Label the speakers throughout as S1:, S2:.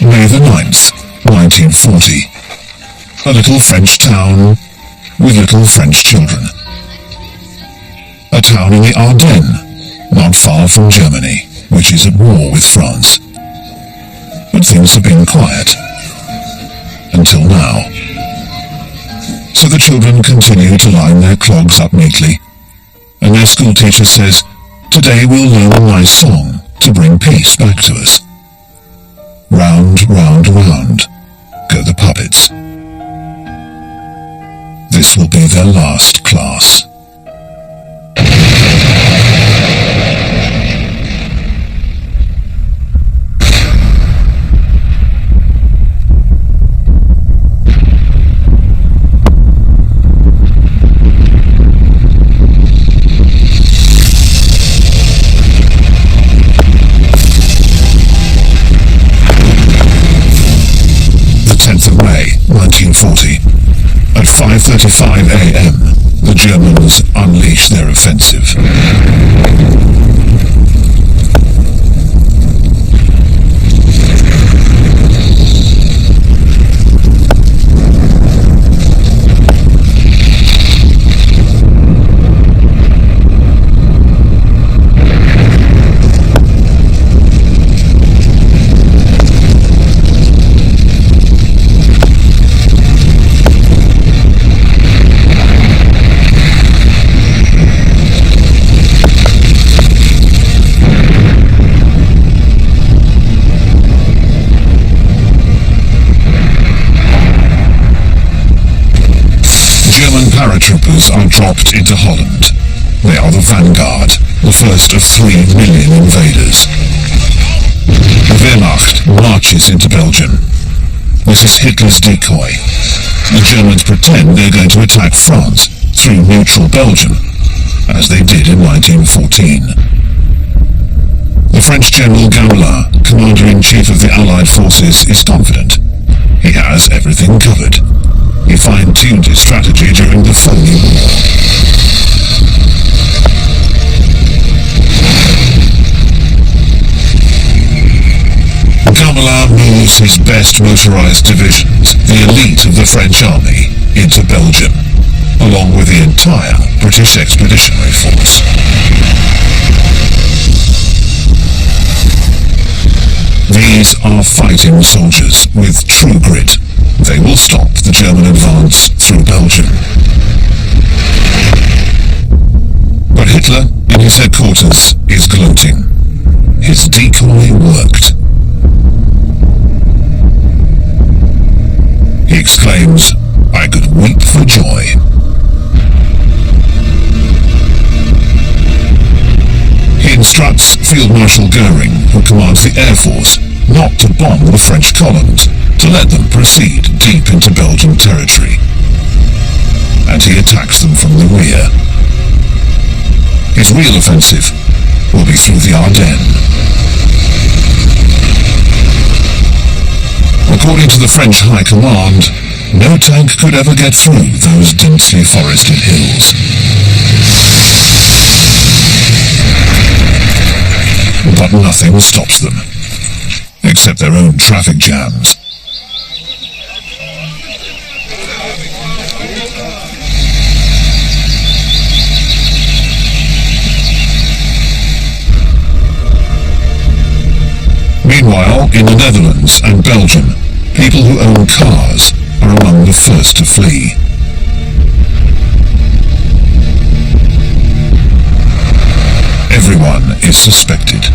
S1: May the 9th, 1940. A little French town with little French children. A town in the Ardennes, not far from Germany, which is at war with France. But things have been quiet. Until now. So the children continue to line their clogs up neatly, and their school teacher says, "Today we'll learn a nice song to bring peace back to us." Round, round, round go the puppets. This will be their last class. The 10th of May, 1940. At 5:35 a.m., the Germans unleash their offensive. German paratroopers are dropped into Holland. They are the vanguard, the first of 3 million invaders. The Wehrmacht marches into Belgium. This is Hitler's decoy. The Germans pretend they're going to attack France through neutral Belgium, as they did in 1914. The French General Gamelin, Commander-in-Chief of the Allied forces, is confident. He has everything covered. He fine-tuned his strategy during the Phoney War. Gamelin moves his best motorized divisions, the elite of the French army, into Belgium, along with the entire British Expeditionary Force. These are fighting soldiers with true grit. They will stop the German advance through Belgium. But Hitler, in his headquarters, is gloating. His decoy worked. He exclaims, "I could weep for joy." He instructs Field Marshal Goering, who commands the Air Force, not to bomb the French columns, to let them proceed deep into Belgian territory. And he attacks them from the rear. His real offensive will be through the Ardennes. According to the French High Command, no tank could ever get through those densely forested hills. But nothing stops them, except their own traffic jams. Meanwhile, in the Netherlands and Belgium, people who own cars are among the first to flee. Everyone is suspected.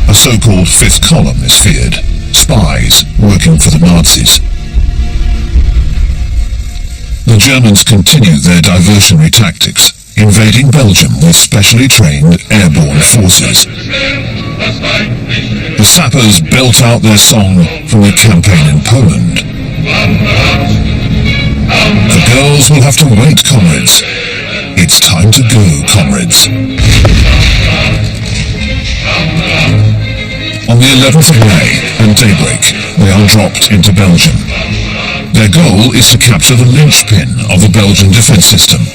S1: A so-called fifth column is feared, spies working for the Nazis. The Germans continue their diversionary tactics, invading Belgium with specially trained airborne forces. The sappers belt out their song from the campaign in Poland. The girls will have to wait, comrades. It's time to go, comrades. On the 11th of May, at daybreak, they are dropped into Belgium. Their goal is to capture the linchpin of the Belgian defense system,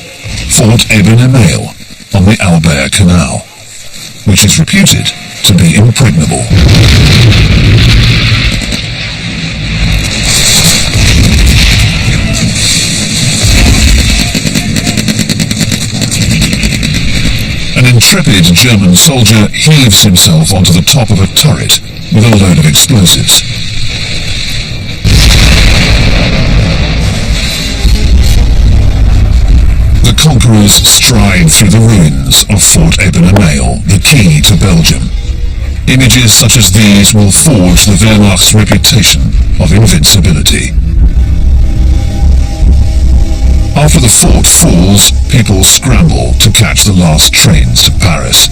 S1: Fort Eben-Emael, on the Albert Canal, which is reputed to be impregnable. intrepid German soldier heaves himself onto the top of a turret with a load of explosives. The conquerors stride through the ruins of Fort Ebenemeil, the key to Belgium. Images such as these will forge the Wehrmacht's reputation of invincibility. After the fort falls, people scramble to catch the last trains to Paris.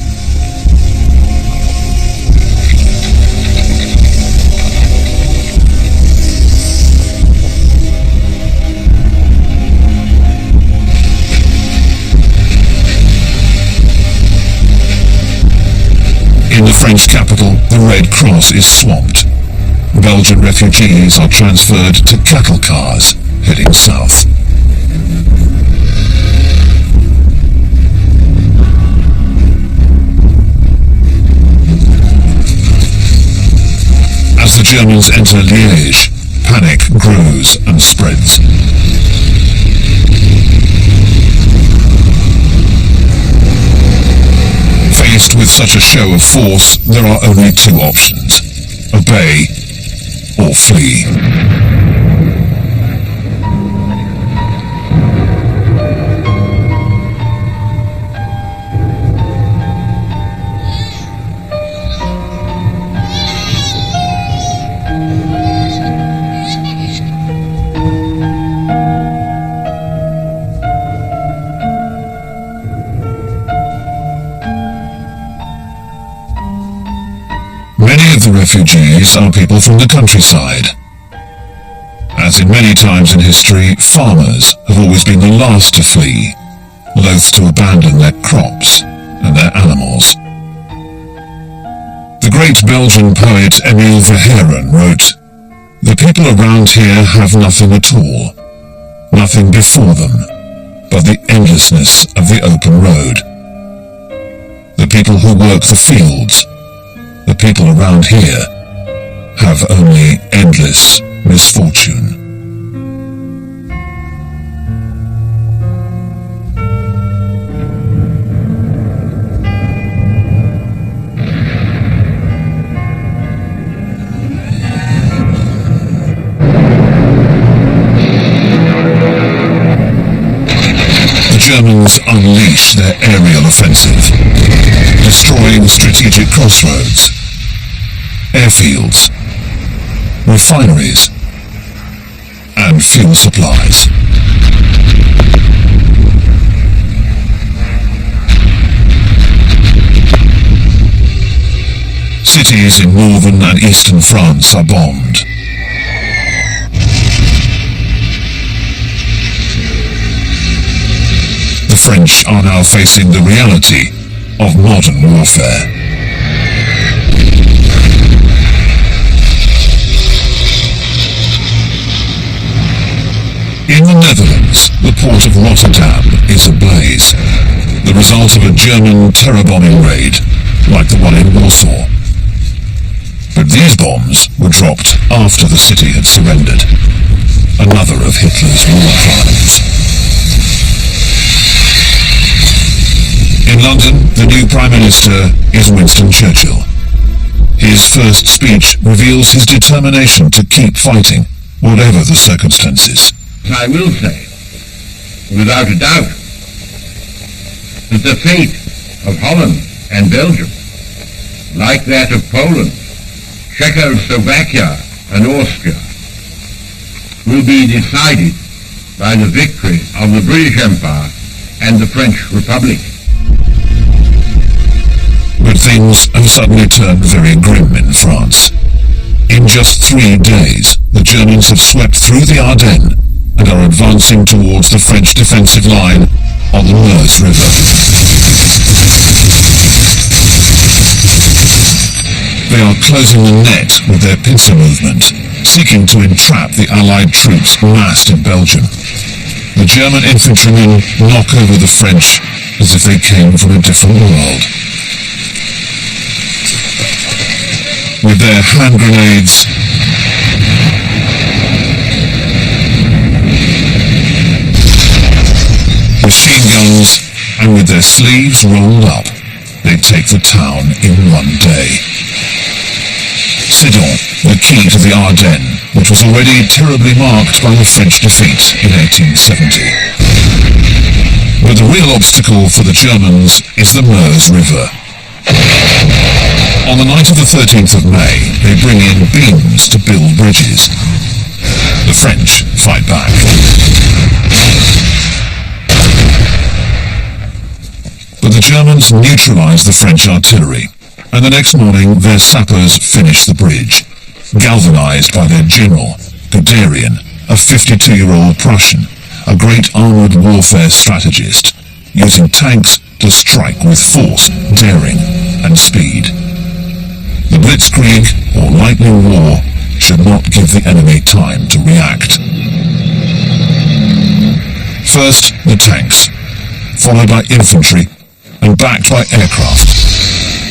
S1: In the French capital, the Red Cross is swamped. Belgian refugees are transferred to cattle cars heading south. As the Germans enter Liège, panic grows and spreads. Faced with such a show of force, there are only two options: obey or flee. Many of the refugees are people from the countryside. As in many times in history, farmers have always been the last to flee, loath to abandon their crops and their animals. The great Belgian poet Emile Verhaeren wrote, "The people around here have nothing at all, nothing before them, but the endlessness of the open road. The people who work the fields, the people around here, have only endless misfortune." The Germans unleash their aerial offensive, destroying strategic crossroads, airfields, refineries, and fuel supplies. Cities in northern and eastern France are bombed. The French are now facing the reality of modern warfare. In the Netherlands, the port of Rotterdam is ablaze, the result of a German terror bombing raid, like the one in Warsaw. But these bombs were dropped after the city had surrendered, another of Hitler's war crimes. In London, the new Prime Minister is Winston Churchill. His first speech reveals his determination to keep fighting, whatever the circumstances.
S2: I will say, without a doubt, that the fate of Holland and Belgium, like that of Poland, Czechoslovakia and Austria, will be decided by the victory of the British Empire and the French Republic.
S1: But things have suddenly turned very grim in France. In just 3 days, the Germans have swept through the Ardennes and are advancing towards the French defensive line on the Meuse River. They are closing the net with their pincer movement, seeking to entrap the Allied troops massed in Belgium. The German infantrymen knock over the French as if they came from a different world. With their hand grenades, machine guns, and with their sleeves rolled up, they take the town in one day. Sedan, the key to the Ardennes, which was already terribly marked by the French defeat in 1870. But the real obstacle for the Germans is the Meuse River. On the night of the 13th of May, they bring in beams to build bridges. The French fight back. But the Germans neutralize the French artillery, and the next morning their sappers finish the bridge, galvanized by their general, Guderian, a 52-year-old Prussian, a great armored warfare strategist, using tanks to strike with force, daring, and speed. The Blitzkrieg, or lightning war, should not give the enemy time to react. First, the tanks, followed by infantry, and backed by aircraft,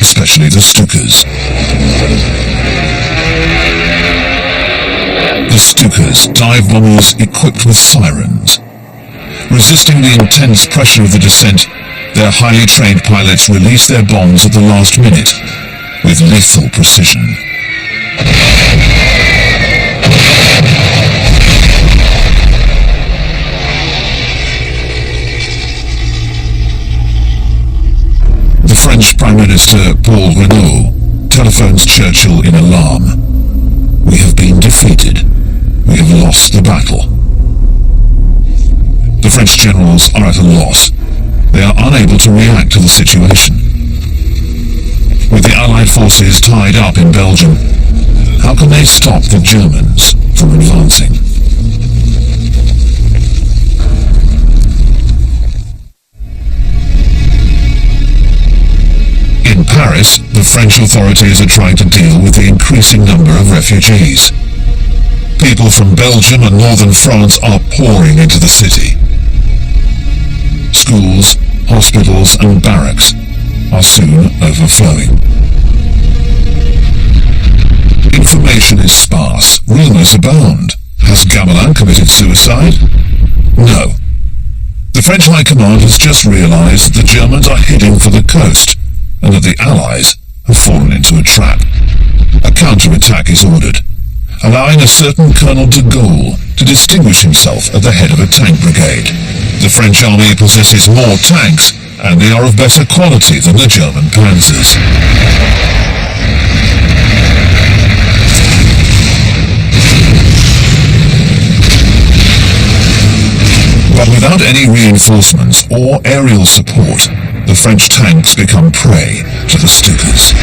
S1: especially the Stukas. The Stukas, dive bombers equipped with sirens. Resisting the intense pressure of the descent, their highly trained pilots release their bombs at the last minute, with lethal precision. The French Prime Minister Paul Reynaud telephones Churchill in alarm. "We have been defeated. We have lost the battle." The French generals are at a loss. They are unable to react to the situation. With the Allied forces tied up in Belgium, how can they stop the Germans from advancing? In Paris, the French authorities are trying to deal with the increasing number of refugees. People from Belgium and northern France are pouring into the city. Schools, hospitals and barracks are soon overflowing. Information is sparse, rumors abound. Has Gamelin committed suicide? No. The French High Command has just realized that the Germans are heading for the coast, and that the Allies have fallen into a trap. A counterattack is ordered, allowing a certain Colonel de Gaulle to distinguish himself at the head of a tank brigade. The French army possesses more tanks, and they are of better quality than the German panzers. But without any reinforcements or aerial support, the French tanks become prey to the Stukas.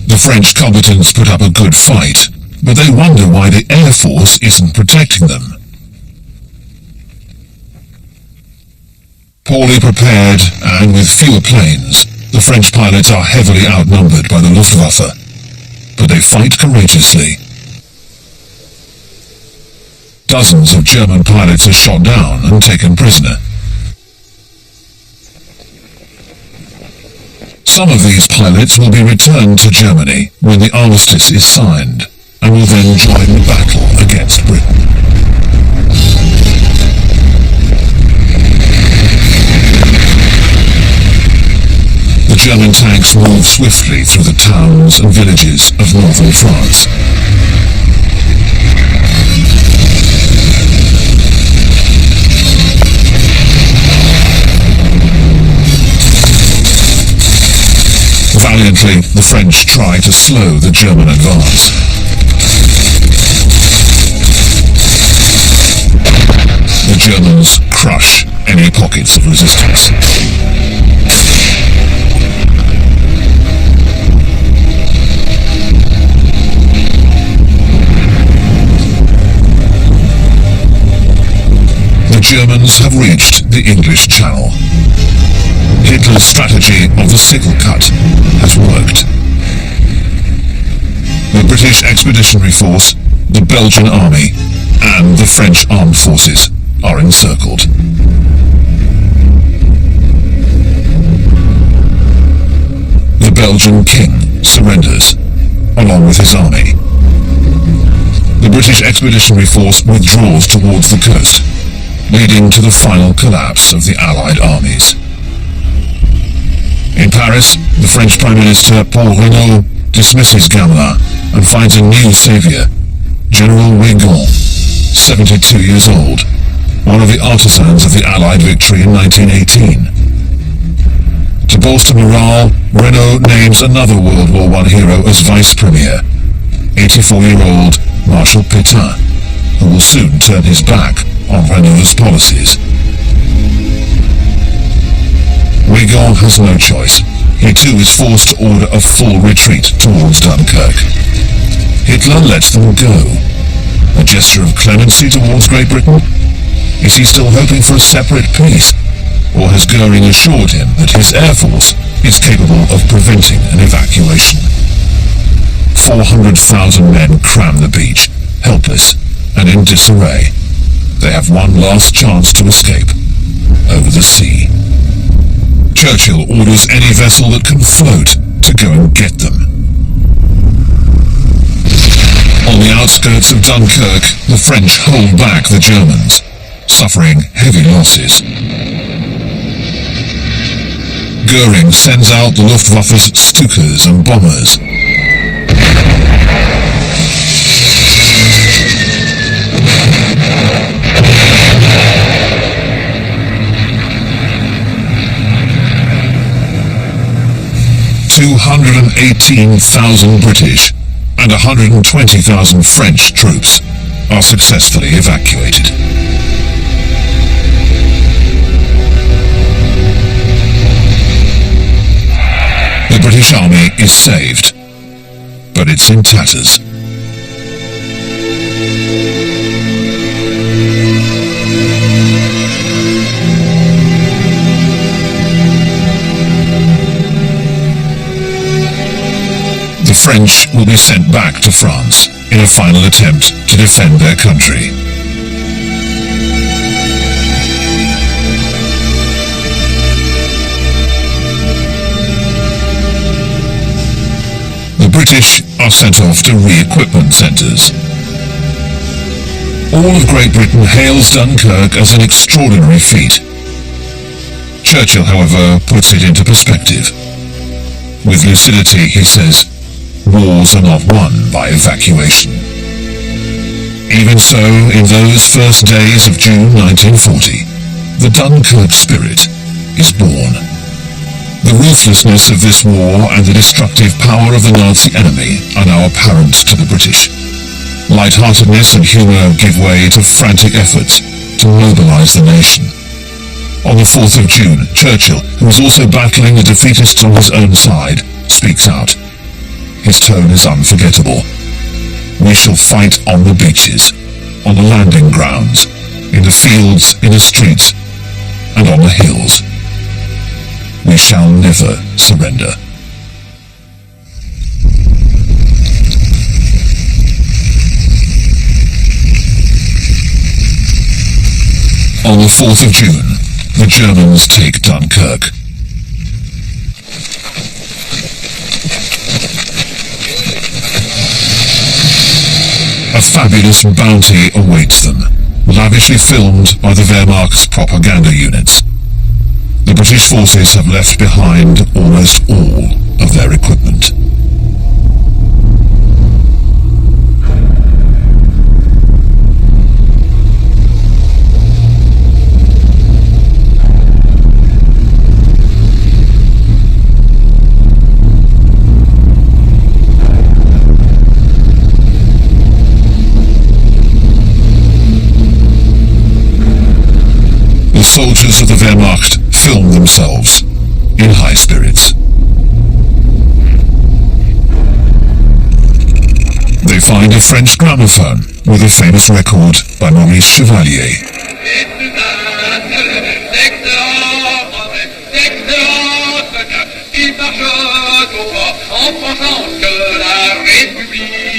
S1: The French combatants put up a good fight, but they wonder why the Air Force isn't protecting them. Poorly prepared and with fewer planes, the French pilots are heavily outnumbered by the Luftwaffe, but they fight courageously. Dozens of German pilots are shot down and taken prisoner. Some of these pilots will be returned to Germany when the armistice is signed, and will then join the battle against Britain. The German tanks move swiftly through the towns and villages of northern France. Valiantly, the French try to slow the German advance. The Germans crush any pockets of resistance. The Germans have reached the English Channel. Hitler's strategy of the sickle cut has worked. the British Expeditionary Force, the Belgian Army, and the French Armed Forces are encircled. The Belgian king surrenders, along with his army. The British Expeditionary Force withdraws towards the coast, leading to the final collapse of the Allied armies. In Paris, the French Prime Minister Paul Reynaud dismisses Gamelin and finds a new savior, General Weygand, 72 years old, one of the artisans of the Allied victory in 1918. To bolster morale, Reynaud names another World War I hero as Vice Premier, 84-year-old Marshal Pétain, who will soon turn his back on Reynaud's policies. Weygand has no choice. He too is forced to order a full retreat towards Dunkirk. Hitler lets them go. A gesture of clemency towards Great Britain? Is he still hoping for a separate peace? Or has Goering assured him that his air force is capable of preventing an evacuation? 400,000 men cram the beach, helpless and in disarray. They have one last chance to escape, over the sea. Churchill orders any vessel that can float to go and get them. On the outskirts of Dunkirk, the French hold back the Germans, suffering heavy losses. Goering sends out the Luftwaffe's Stukas and bombers. $218,000 British and 120,000 French troops are successfully evacuated. The British Army is saved, but it's in tatters. The French will be sent back to France in a final attempt to defend their country. The British are sent off to re-equipment centres. All of Great Britain hails Dunkirk as an extraordinary feat. Churchill, however, puts it into perspective. With lucidity, he says, "Wars are not won by evacuation." Even so, in those first days of June 1940, the Dunkirk spirit is born. The ruthlessness of this war and the destructive power of the Nazi enemy are now apparent to the British. Lightheartedness and humour give way to frantic efforts to mobilise the nation. On the 4th of June, Churchill, who is also battling the defeatists on his own side, speaks out. His tone is unforgettable. "We shall fight on the beaches, on the landing grounds, in the fields, in the streets, and on the hills. We shall never surrender." On the 4th of June, the Germans take Dunkirk. A fabulous bounty awaits them, lavishly filmed by the Wehrmacht's propaganda units. The British forces have left behind almost all of their equipment. The soldiers of the Wehrmacht film themselves in high spirits. They find a French gramophone with a famous record by Maurice Chevalier.
S3: Il marche en pensant que la République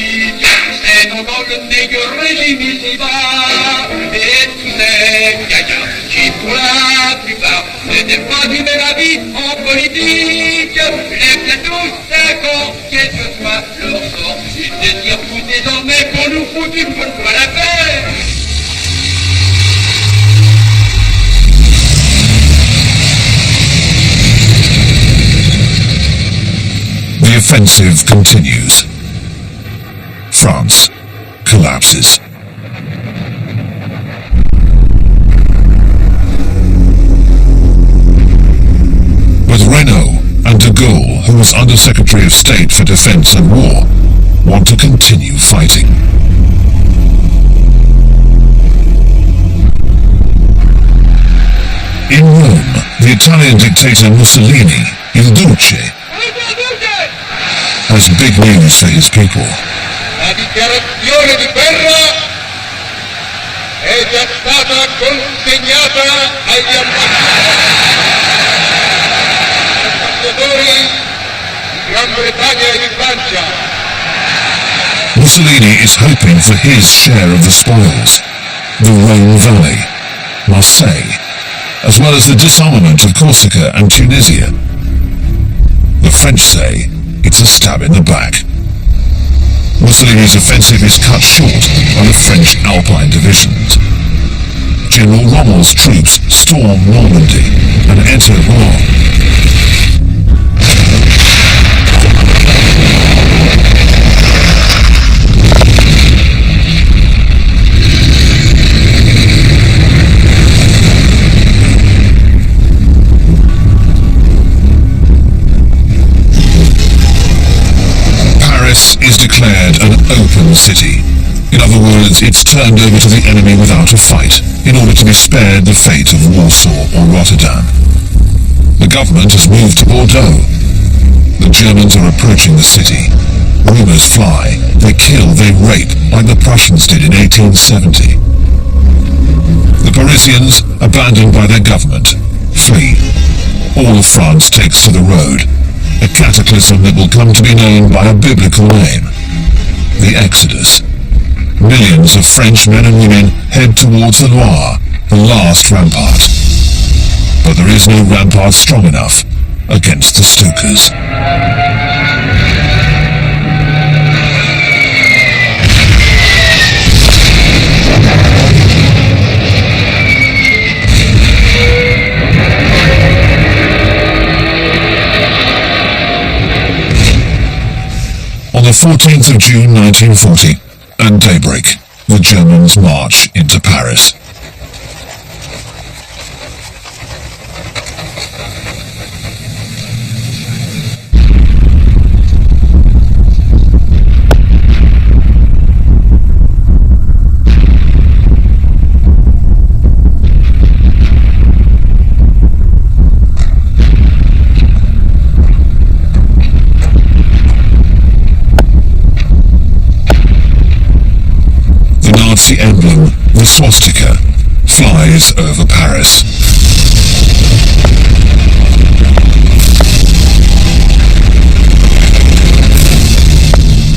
S3: régime ici-bas, et tout n'est gagnant, qui pour la plupart n'était pas du même avis en politique. Les plateaux, 5 ans, quel que soit leur sort, ils désirent tous désormais qu'on nous foute une bonne fois la paix.
S1: The offensive continues. France collapses. But Reynaud and de Gaulle, who was Under-Secretary of State for Defense and War, want to continue fighting. In Rome, the Italian dictator Mussolini, Il Duce, has big news for his people.
S3: La dichiarazione di guerra è già stata consegnata agli ambasciatori di Gran Bretagna e di Francia.
S1: Mussolini is hoping for his share of the spoils, the Rhone Valley, Marseille, as well as the disarmament of Corsica and Tunisia. The French say it's a stab in the back. Mussolini's offensive is cut short by the French Alpine divisions. General Rommel's troops storm Normandy and enter Rouen. Paris is declared an open city. In other words, it's turned over to the enemy without a fight, in order to be spared the fate of Warsaw or Rotterdam. The government has moved to Bordeaux. The Germans are approaching the city. Rumors fly. They kill, they rape, like the Prussians did in 1870. The Parisians, abandoned by their government, flee. All of France takes to the road. A cataclysm that will come to be known by a biblical name, the Exodus. Millions of French men and women head towards the Loire, the last rampart. But there is no rampart strong enough against the Stukas. On the 14th of June 1940, at daybreak, the Germans march into Paris. The emblem, the swastika, flies over Paris.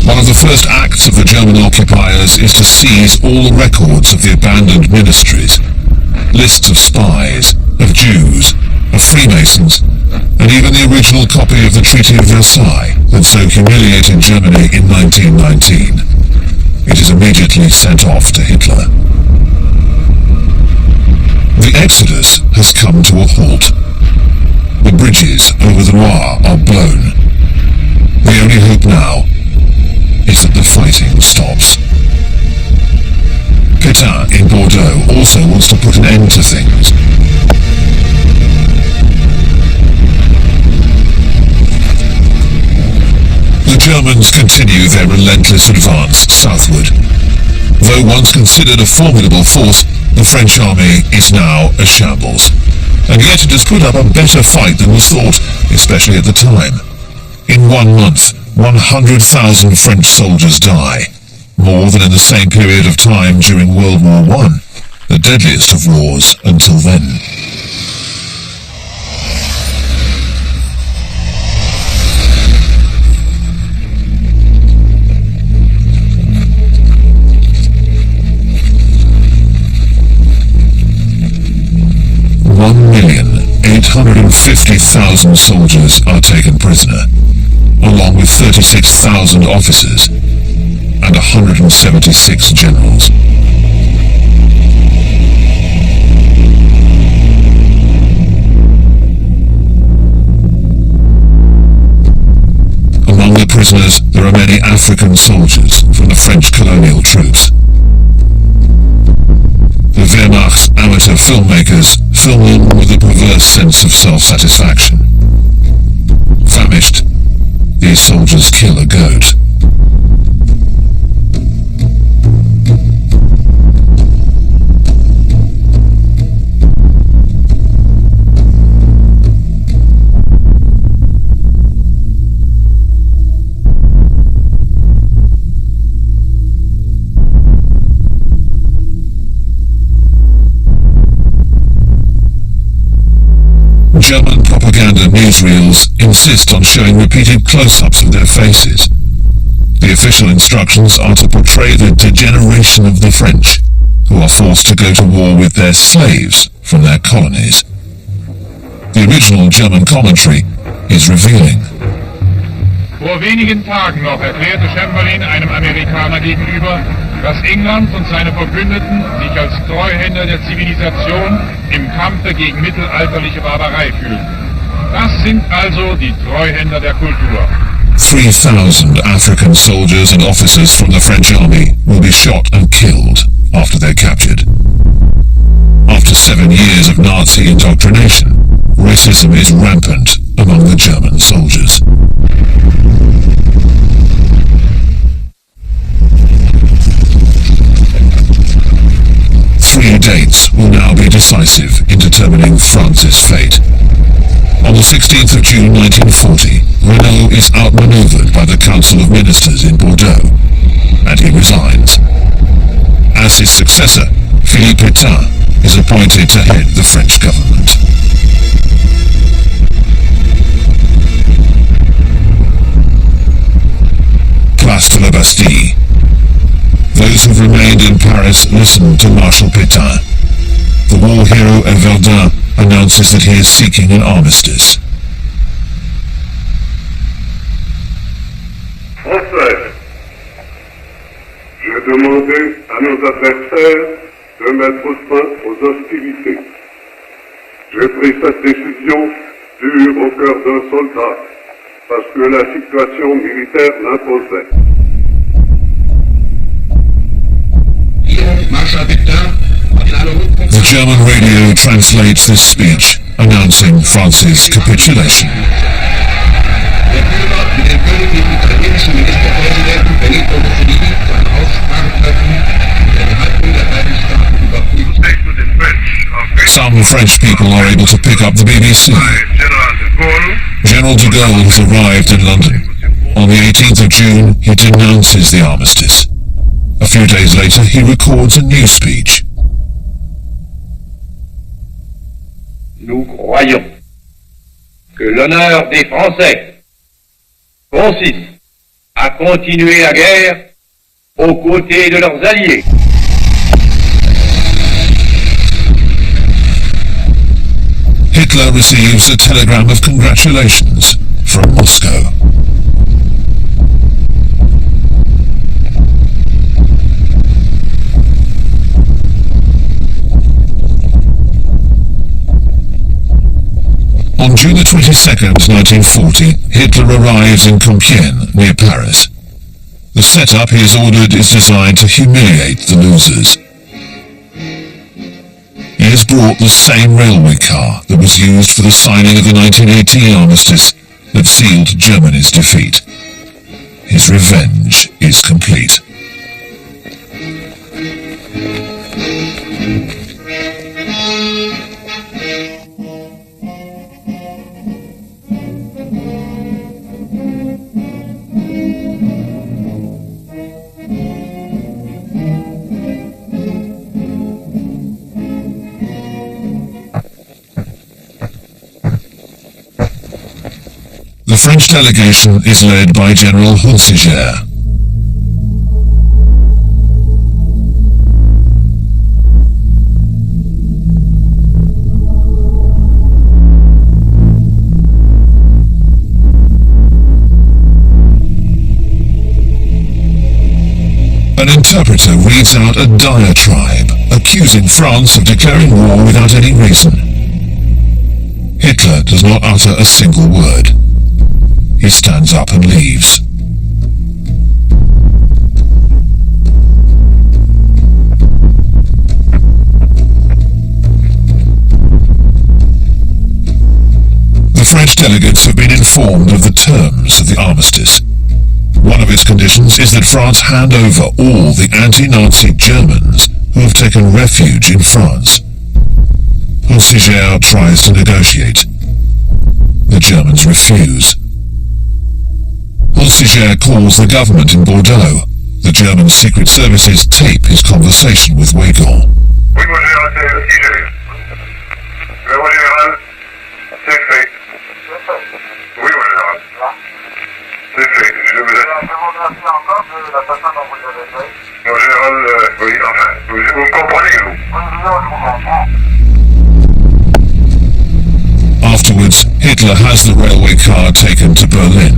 S1: One of the first acts of the German occupiers is to seize all the records of the abandoned ministries, lists of spies, of Jews, of Freemasons, and even the original copy of the Treaty of Versailles that so humiliated Germany in 1919. It is immediately sent off to Hitler. The exodus has come to a halt. The bridges over the Loire are blown. The only hope now is that the fighting stops. Pétain in Bordeaux also wants to put an end to things. The Germans continue their relentless advance southward. Though once considered a formidable force, the French army is now a shambles. And yet it has put up a better fight than was thought, especially at the time. In 1 month, 100,000 French soldiers die, more than in the same period of time during World War I, the deadliest of wars until then. 850,000 soldiers are taken prisoner, along with 36,000 officers and 176 generals. Among the prisoners, there are many African soldiers from the French colonial troops. The Wehrmacht's amateur filmmakers film them with a perverse sense of self-satisfaction. Famished, these soldiers kill a goat. German propaganda newsreels insist on showing repeated close-ups of their faces. The official instructions are to portray the degeneration of the French, who are forced to go to war with their slaves from their colonies. The original German commentary is revealing.
S4: Vor wenigen Tagen noch erklärte Chamberlain einem Amerikaner gegenüber, dass England und seine Verbündeten sich als Treuhänder der Zivilisation im Kampfe gegen mittelalterliche Barbarei fühlen. Das sind also die Treuhänder der Kultur.
S1: 3,000 African soldiers and officers from the French army will be shot and killed after they're captured. After 7 years of Nazi indoctrination, racism is rampant among the German soldiers. Three dates will now be decisive in determining France's fate. On the 16th of June 1940, Renaud is outmaneuvered by the Council of Ministers in Bordeaux, and he resigns. As his successor, Philippe Pétain is appointed to head the French government. Place de la Bastille. Those who've remained in Paris listen to Marshal Pétain. The war hero at Verdun announces that he is seeking an armistice.
S5: Français, j'ai demandé à nos adversaires de mettre fin aux hostilités. J'ai pris cette décision dure au cœur d'un soldat, parce que la situation militaire l'imposait.
S1: The German radio translates this speech, announcing France's capitulation. Some French people are able to pick up the BBC. General de Gaulle has arrived in London. On the 18th of June, he denounces the armistice. A few days later, he records a new speech.
S6: Nous croyons que l'honneur des Français consiste à continuer la guerre aux côtés de leurs alliés.
S1: Hitler receives a telegram of congratulations from Moscow. On June the 22nd, 1940, Hitler arrives in Compiègne, near Paris. The setup he is ordered is designed to humiliate the losers. He has brought the same railway car that was used for the signing of the 1918 armistice that sealed Germany's defeat. His revenge is complete. The French delegation is led by General Hunsiger. An interpreter reads out a diatribe, accusing France of declaring war without any reason. Hitler does not utter a single word. He stands up and leaves. The French delegates have been informed of the terms of the armistice. One of its conditions is that France hand over all the anti-Nazi Germans who have taken refuge in France. Hossiger tries to negotiate. The Germans refuse. Hossiger calls the government in Bordeaux. The German secret services tape his conversation with Weygand.
S5: Oui, mon général, c'est Hossiger. Mon général, c'est fait. Oui, mon général. C'est fait. Je vous ai... Mon général, oui, enfin, vous me comprenez, vous?
S1: Afterwards, Hitler has the railway car taken to Berlin.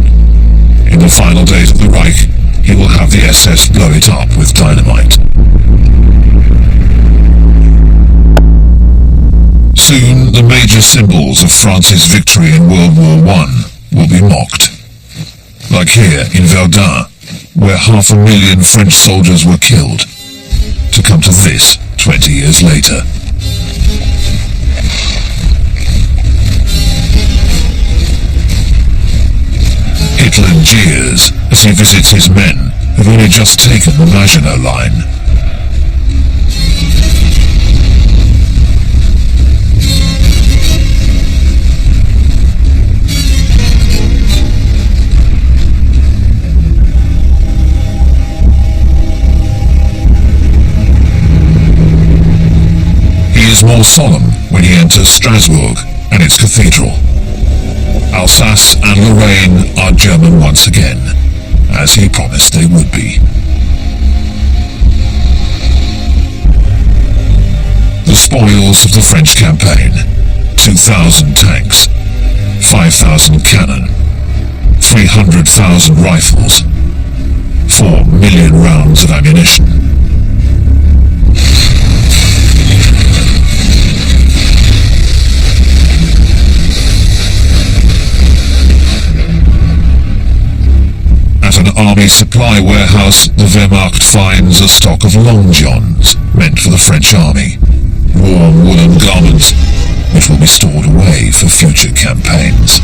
S1: In the final days of the Reich, he will have the SS blow it up with dynamite. Soon, the major symbols of France's victory in World War I will be mocked. Like here in Verdun, where 500,000 French soldiers were killed, to come to this 20 years later. Hitler jeers as he visits his men who've only just taken the Maginot Line. He is more solemn when he enters Strasbourg and its cathedral. Alsace and Lorraine are German once again, as he promised they would be. The spoils of the French campaign: 2,000 tanks, 5,000 cannon, 300,000 rifles, 4 million rounds of ammunition. Army supply warehouse, the Wehrmacht finds a stock of long johns meant for the French army, warm woolen garments which will be stored away for future campaigns.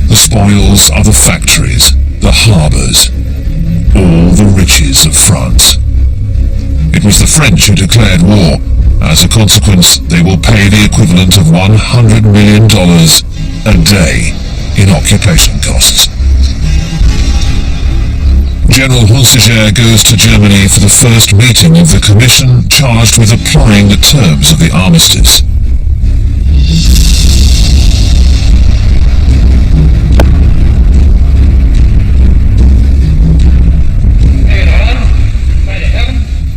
S1: The spoils are the factories, the harbours, all the riches of France. It was the French who declared war. As a consequence, they will pay the equivalent of $100 million a day in occupation costs. General Hossiger goes to Germany for the first meeting of the commission charged with applying the terms of the armistice.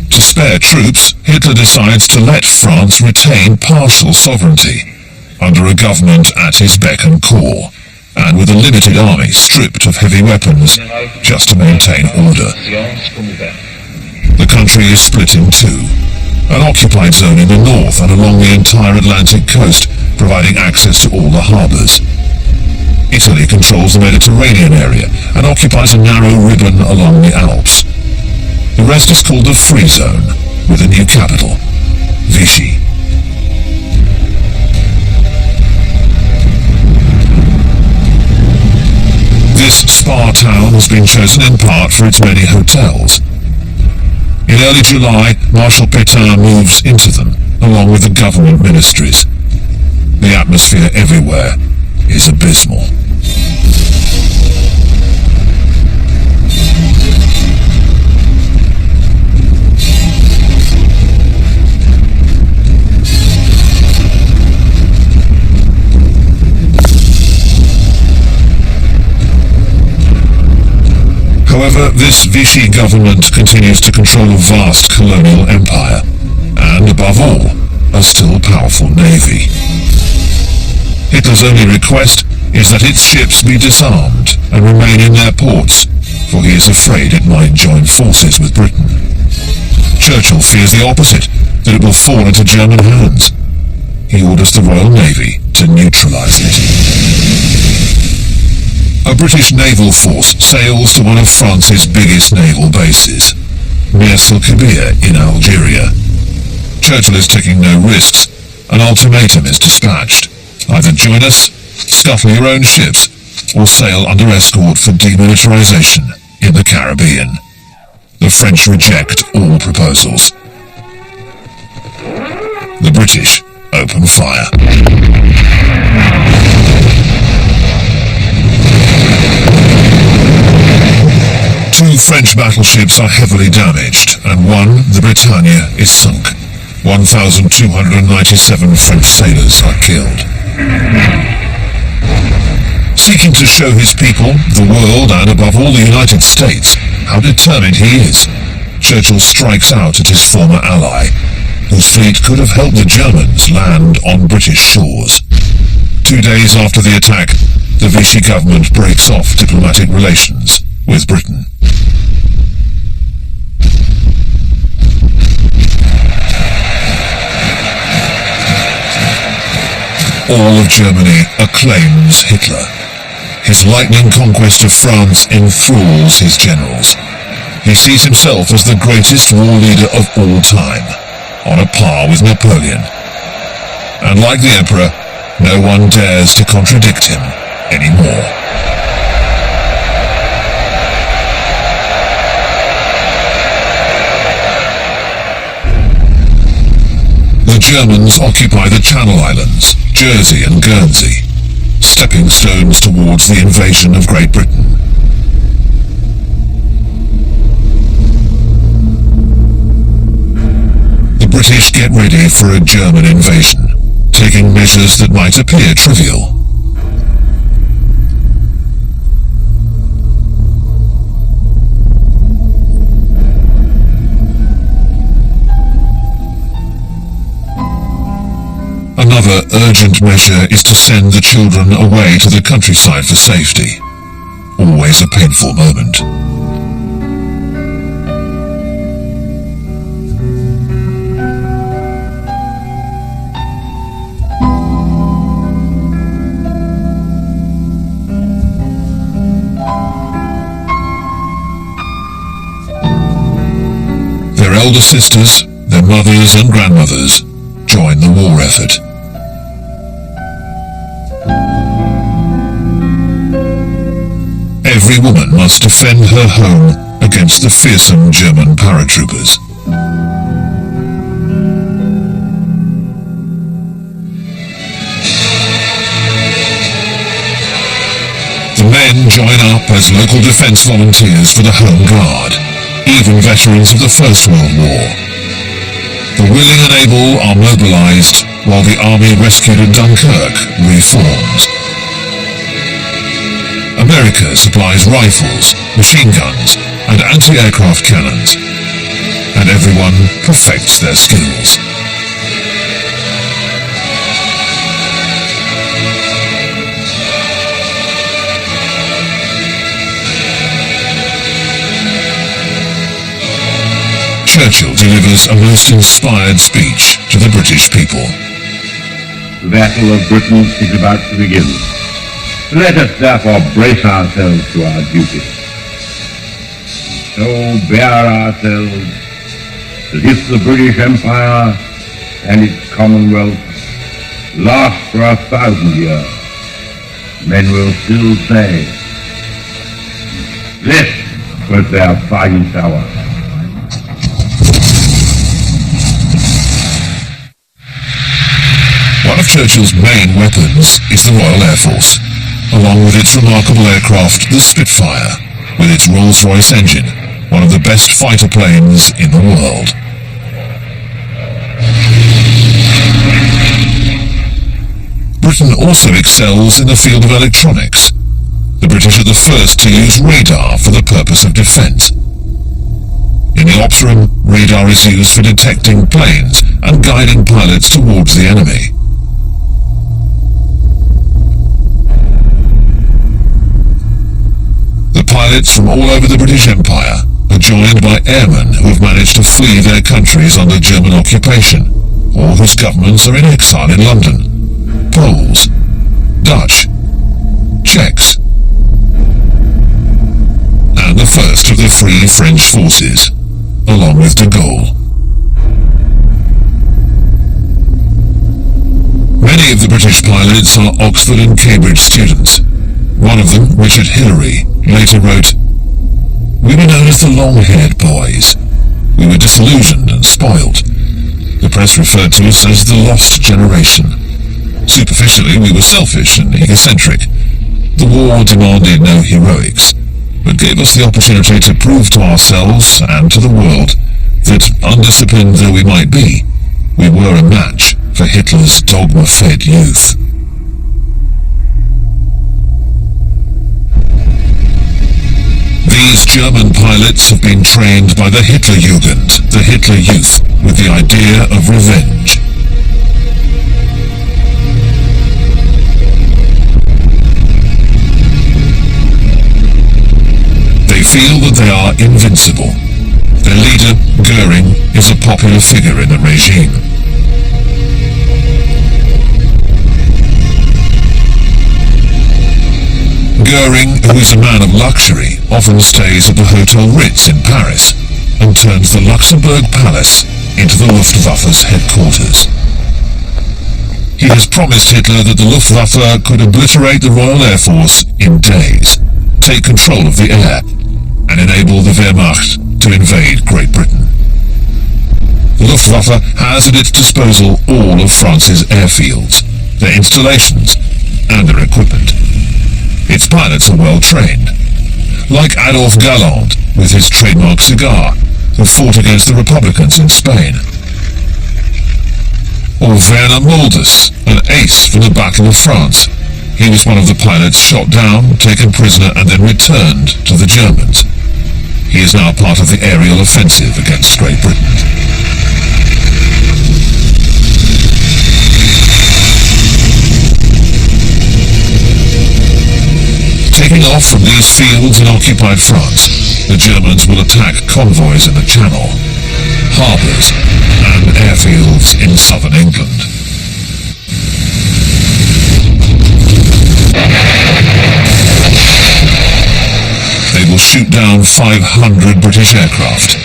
S1: To spare troops, Hitler decides to let France retain partial sovereignty, under a government at his beck and call, and with a limited army stripped of heavy weapons, just to maintain order. The country is split in two, an occupied zone in the north and along the entire Atlantic coast, providing access to all the harbours. Italy controls the Mediterranean area and occupies a narrow ribbon along the Alps. The rest is called the Free Zone, with a new capital, Vichy. This spa town has been chosen in part for its many hotels. In early July, Marshal Pétain moves into them, along with the government ministries. The atmosphere everywhere is abysmal. However, this Vichy government continues to control a vast colonial empire, and above all, a still powerful navy. Hitler's only request is that its ships be disarmed and remain in their ports, for he is afraid it might join forces with Britain. Churchill fears the opposite, that it will fall into German hands. He orders the Royal Navy to neutralize it. A British naval force sails to one of France's biggest naval bases, Mers el-Kebir in Algeria. Churchill is taking no risks. An ultimatum is dispatched. Either join us, scuttle your own ships, or sail under escort for demilitarization in the Caribbean. The French reject all proposals. The British open fire. Two French battleships are heavily damaged, and one, the Britannia, is sunk. 1,297 French sailors are killed. Seeking to show his people, the world, and above all the United States, how determined he is, Churchill strikes out at his former ally, whose fleet could have helped the Germans land on British shores. 2 days after the attack, the Vichy government breaks off diplomatic relations with Britain. All of Germany acclaims Hitler. His lightning conquest of France enthralls his generals. He sees himself as the greatest war leader of all time, on a par with Napoleon. And like the Emperor, no one dares to contradict him anymore. The Germans occupy the Channel Islands, Jersey and Guernsey, stepping stones towards the invasion of Great Britain. The British get ready for a German invasion, taking measures that might appear trivial. Another urgent measure is to send the children away to the countryside for safety. Always a painful moment. Their elder sisters, their mothers and grandmothers join the war effort. Every woman must defend her home against the fearsome German paratroopers. The men join up as local defense volunteers for the Home Guard, even veterans of the First World War. The willing and able are mobilized while the army rescued at Dunkirk reforms. America supplies rifles, machine guns, and anti-aircraft cannons, and everyone perfects their skills. Churchill delivers a most inspired speech to the British people.
S2: The Battle of Britain is about to begin. Let us therefore brace ourselves to our duty. So bear ourselves that if the British Empire and its Commonwealth last for 1,000 years, men will still say, this was their finest hour.
S1: One of Churchill's main weapons is the Royal Air Force, along with its remarkable aircraft, the Spitfire, with its Rolls-Royce engine, one of the best fighter planes in the world. Britain also excels in the field of electronics. The British are the first to use radar for the purpose of defence. In the ops room, radar is used for detecting planes and guiding pilots towards the enemy. pilots from all over the British Empire are joined by airmen who have managed to flee their countries under German occupation, or whose governments are in exile in London. Poles, Dutch, Czechs, and the first of the Free French forces, along with de Gaulle. Many of the British pilots are Oxford and Cambridge students. One of them, Richard Hillary, later wrote, "We were known as the long-haired boys. We were disillusioned and spoiled. The press referred to us as the lost generation. Superficially, we were selfish and egocentric. The war demanded no heroics, but gave us the opportunity to prove to ourselves and to the world that, undisciplined though we might be, we were a match for Hitler's dogma-fed youth." These German pilots have been trained by the Hitlerjugend, the Hitler Youth, with the idea of revenge. They feel that they are invincible. Their leader, Goering, is a popular figure in the regime. Goering, who is a man of luxury, often stays at the Hotel Ritz in Paris and turns the Luxembourg Palace into the Luftwaffe's headquarters. He has promised Hitler that the Luftwaffe could obliterate the Royal Air Force in days, take control of the air, and enable the Wehrmacht to invade Great Britain. The Luftwaffe has at its disposal all of France's airfields, their installations, and their equipment. Its pilots are well trained, like Adolphe Galland with his trademark cigar, who fought against the Republicans in Spain. Or Werner Mulders, an ace from the Battle of France. He was one of the pilots shot down, taken prisoner, and then returned to the Germans. He is now part of the aerial offensive against Great Britain. Taking off from these fields in occupied France, the Germans will attack convoys in the Channel, harbours, and airfields in southern England. They will shoot down 500 British aircraft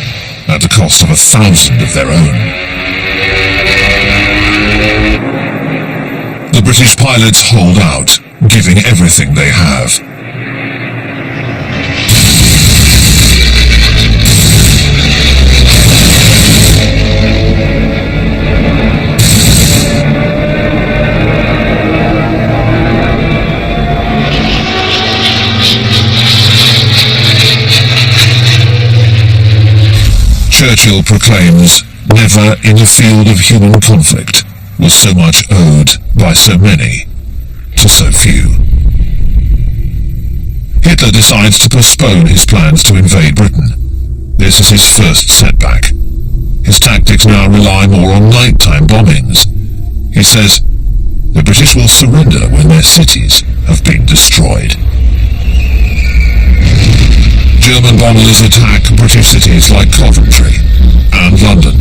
S1: at the cost of 1,000 of their own. The British pilots hold out, giving everything they have. Churchill proclaims, "Never in the field of human conflict was so much owed by so many to so few." Hitler decides to postpone his plans to invade Britain. This is his first setback. His tactics now rely more on nighttime bombings. He says, "The British will surrender when their cities have been destroyed." German bombers attack British cities like Coventry and London.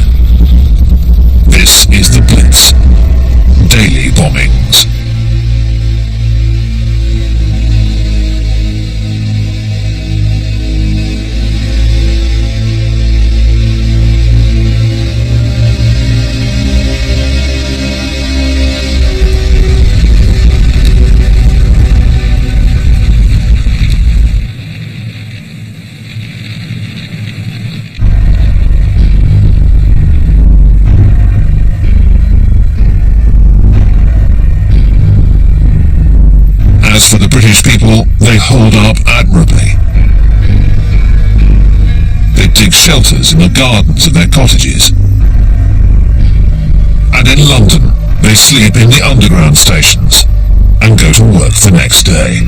S1: This is the Blitz. Daily bombings. As for the British people, they hold up admirably. They dig shelters in the gardens of their cottages. And in London, they sleep in the underground stations and go to work the next day.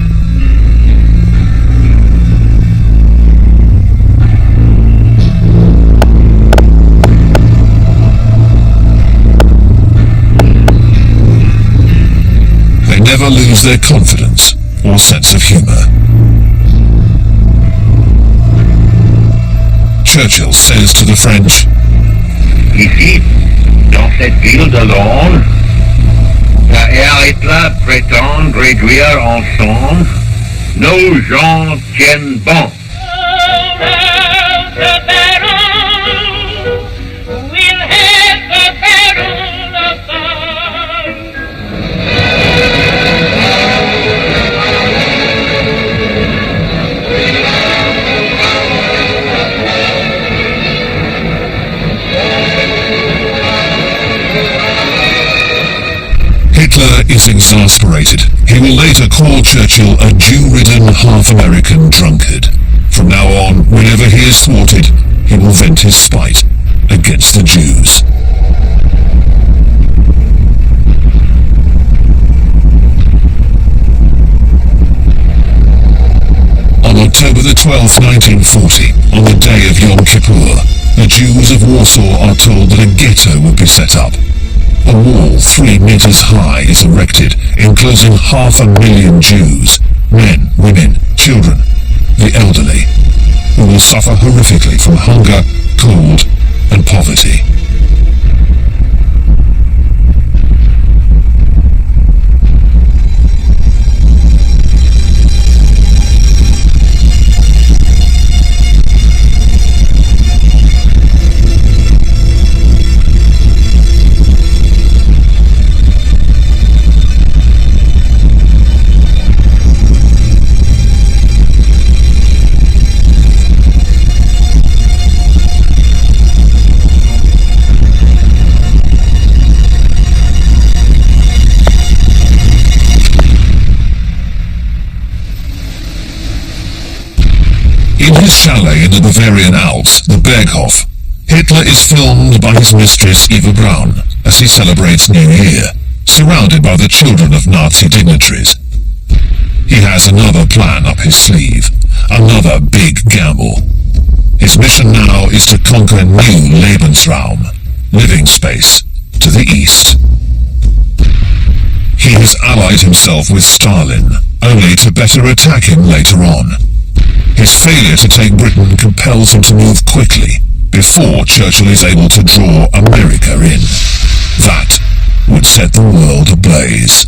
S1: They never lose their confidence or sense of humor. Churchill says to the French,
S2: Ici, dans cette ville de Londres, Herr Hitler prétend réduire ensemble, nos gens tiennent bon.
S1: Hitler is exasperated. He will later call Churchill a Jew-ridden half-American drunkard. From now on, whenever he is thwarted, he will vent his spite against the Jews. On October the 12th, 1940, on the day of Yom Kippur, the Jews of Warsaw are told that a ghetto would be set up. A wall 3 meters high is erected, enclosing 500,000 Jews, men, women, children, the elderly, who will suffer horrifically from hunger, cold, and poverty. In his chalet in the Bavarian Alps, the Berghof, Hitler is filmed by his mistress Eva Braun as he celebrates New Year, surrounded by the children of Nazi dignitaries. He has another plan up his sleeve, another big gamble. His mission now is to conquer new Lebensraum, living space, to the east. He has allied himself with Stalin, only to better attack him later on. His failure to take Britain compels him to move quickly, before Churchill is able to draw America in. That would set the world ablaze.